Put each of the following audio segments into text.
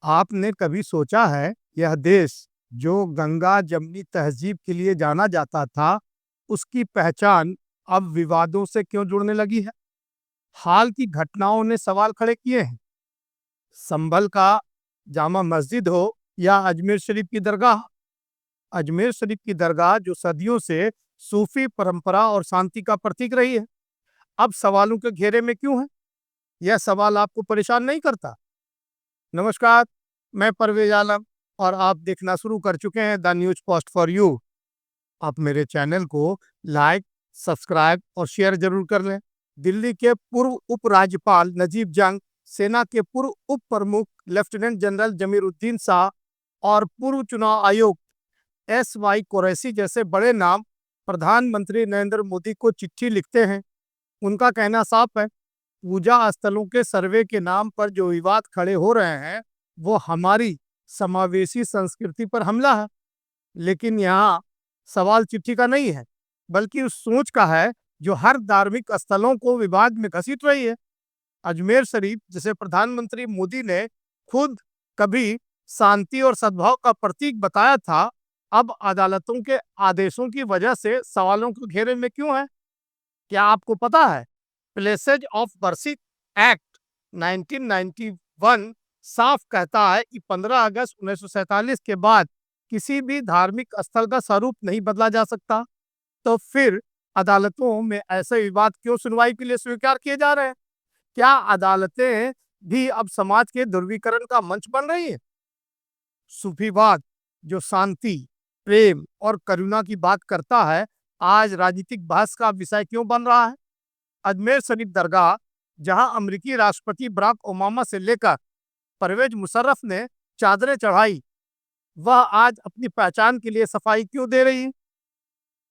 आपने कभी सोचा है, यह देश जो गंगा जमनी तहजीब के लिए जाना जाता था, उसकी पहचान अब विवादों से क्यों जुड़ने लगी है? हाल की घटनाओं ने सवाल खड़े किए हैं। संभल का जामा मस्जिद हो या अजमेर शरीफ की दरगाह। अजमेर शरीफ की दरगाह जो सदियों से सूफी परंपरा और शांति का प्रतीक रही है, अब सवालों के घेरे में क्यों है? यह सवाल आपको परेशान नहीं करता? नमस्कार, मैं परवेज आलम और आप देखना शुरू कर चुके हैं the news post for you. आप मेरे चैनल को लाइक, सब्सक्राइब और शेयर जरूर कर लें। दिल्ली के पूर्व उपराज्यपाल नजीब जंग, सेना के पूर्व उप प्रमुख लेफ्टिनेंट जनरल जमीरुद्दीन शाह और पूर्व चुनाव आयुक्त SY कुरैशी जैसे बड़े नाम प्रधानमंत्री नरेंद्र मोदी को चिट्ठी लिखते हैं। उनका कहना साफ है, पूजा स्थलों के सर्वे के नाम पर जो विवाद खड़े हो रहे हैं, वो हमारी समावेशी संस्कृति पर हमला है। लेकिन यहाँ सवाल चिट्ठी का नहीं है, बल्कि उस सोच का है जो हर धार्मिक स्थलों को विवाद में घसीट रही है। अजमेर शरीफ, जिसे प्रधानमंत्री मोदी ने खुद कभी शांति और सद्भाव का प्रतीक बताया था, अब अदालतों के आदेशों की वजह से सवालों के घेरे में क्यों है? क्या आपको पता है, प्लेसेज ऑफ वर्शिप एक्ट 1991 साफ कहता है कि 15 अगस्त 1947 के बाद किसी भी धार्मिक स्थल का स्वरूप नहीं बदला जा सकता। तो फिर अदालतों में ऐसे विवाद क्यों सुनवाई के लिए स्वीकार किए जा रहे हैं? क्या अदालतें भी अब समाज के ध्रुवीकरण का मंच बन रही है? सूफीवाद जो शांति, प्रेम और करुणा की बात करता है, आज राजनीतिक बहस का विषय क्यों बन रहा है? अजमेर शरीफ दरगाह, जहां अमेरिकी राष्ट्रपति बराक ओबामा से लेकर परवेज मुशर्रफ ने चादरें चढ़ाई, वह आज अपनी पहचान के लिए सफाई क्यों दे रही है?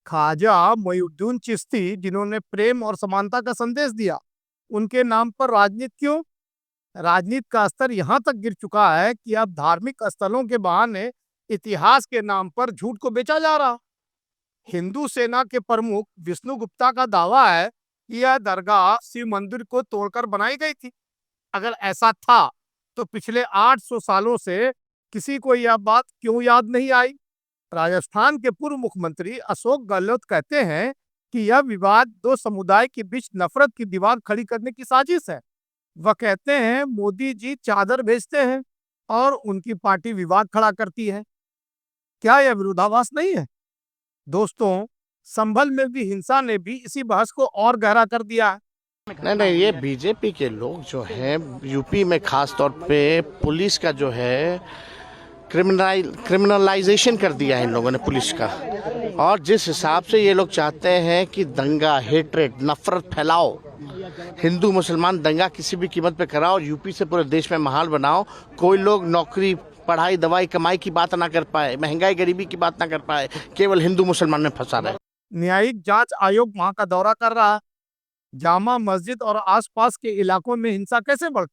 ख्वाजा मोइनुद्दीन चिश्ती, जिन्होंने प्रेम और समानता का संदेश दिया, उनके नाम पर राजनीति क्यों? राजनीति का स्तर यहां तक गिर चुका है कि अब धार्मिक स्थलों के बहाने इतिहास के नाम पर झूठ को बेचा जा रहा। हिंदू सेना के प्रमुख विष्णु गुप्ता का दावा है कि यह दरगाह शिव मंदिर को तोड़कर बनाई गई थी। अगर ऐसा था, तो पिछले 800 सालों से किसी को यह बात क्यों याद नहीं आई? राजस्थान के पूर्व मुख्यमंत्री अशोक गहलोत कहते हैं कि यह विवाद दो समुदाय के बीच नफरत की दीवार खड़ी करने की साजिश है। वह कहते हैं, मोदी जी चादर भेजते हैं और उनकी पार्टी विवाद खड़ा करती है। क्या यह विरोधाभास नहीं है? दोस्तों, संभल में भी हिंसा ने भी इसी बहस को और गहरा कर दिया है। नहीं नहीं, ये बीजेपी के लोग जो हैं यूपी में खास तौर पे पुलिस का जो है क्रिमिनलाइजेशन कर दिया है इन लोगों ने पुलिस का। और जिस हिसाब से ये लोग चाहते हैं कि दंगा, हेट्रेड, नफरत फैलाओ, हिंदू मुसलमान दंगा किसी भी कीमत पे कराओ और यूपी से पूरे देश में माहौल बनाओ, कोई लोग नौकरी, पढ़ाई, दवाई, कमाई की बात ना कर पाए, महंगाई, गरीबी की बात ना कर पाए, केवल हिंदू मुसलमान में फंसा रहे। न्यायिक जांच आयोग वहां का दौरा कर रहा है। जामा मस्जिद और आसपास के इलाकों में हिंसा कैसे बढ़,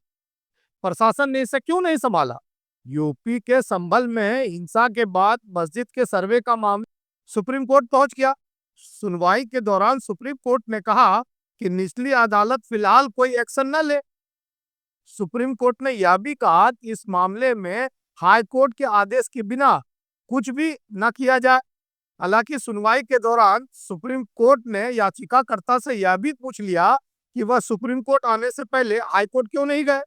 प्रशासन ने इसे क्यों नहीं संभाला? यूपी के संभल में हिंसा के बाद मस्जिद के सर्वे का मामला सुप्रीम कोर्ट पहुंच गया। सुनवाई के दौरान सुप्रीम कोर्ट ने कहा कि निचली अदालत फिलहाल कोई एक्शन न ले। सुप्रीम कोर्ट ने यह भी कहा कि इस मामले में हाई कोर्ट के आदेश के बिना कुछ भी न किया जाए। हालांकि सुनवाई के दौरान सुप्रीम कोर्ट ने याचिकाकर्ता से यह भी पूछ लिया कि वह सुप्रीम कोर्ट आने से पहले हाई कोर्ट क्यों नहीं गए।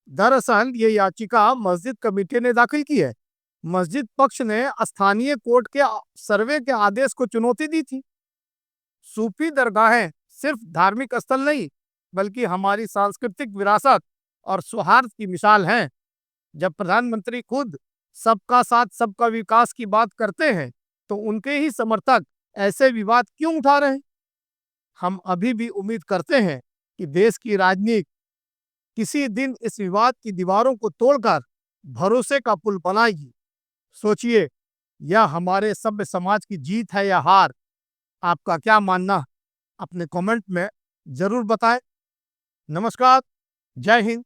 दरअसल ये याचिका मस्जिद कमेटी ने दाखिल की है। मस्जिद पक्ष ने स्थानीय कोर्ट के सर्वे के आदेश को चुनौती दी थी। सूफी दरगाहें सिर्फ धार्मिक स्थल नहीं, बल्कि हमारी सांस्कृतिक विरासत और सौहार्द की मिसाल हैं। जब प्रधानमंत्री खुद सबका साथ सबका विकास की बात करते हैं, तो उनके ही समर्थक ऐसे विवाद क्यों उठा रहे हैं? हम अभी भी उम्मीद करते हैं कि देश की राजनीति किसी दिन इस विवाद की दीवारों को तोड़कर भरोसे का पुल बनाएगी। सोचिए, यह हमारे सभ्य समाज की जीत है या हार? आपका क्या मानना? अपने कमेंट में जरूर बताएं। नमस्कार, जय हिंद।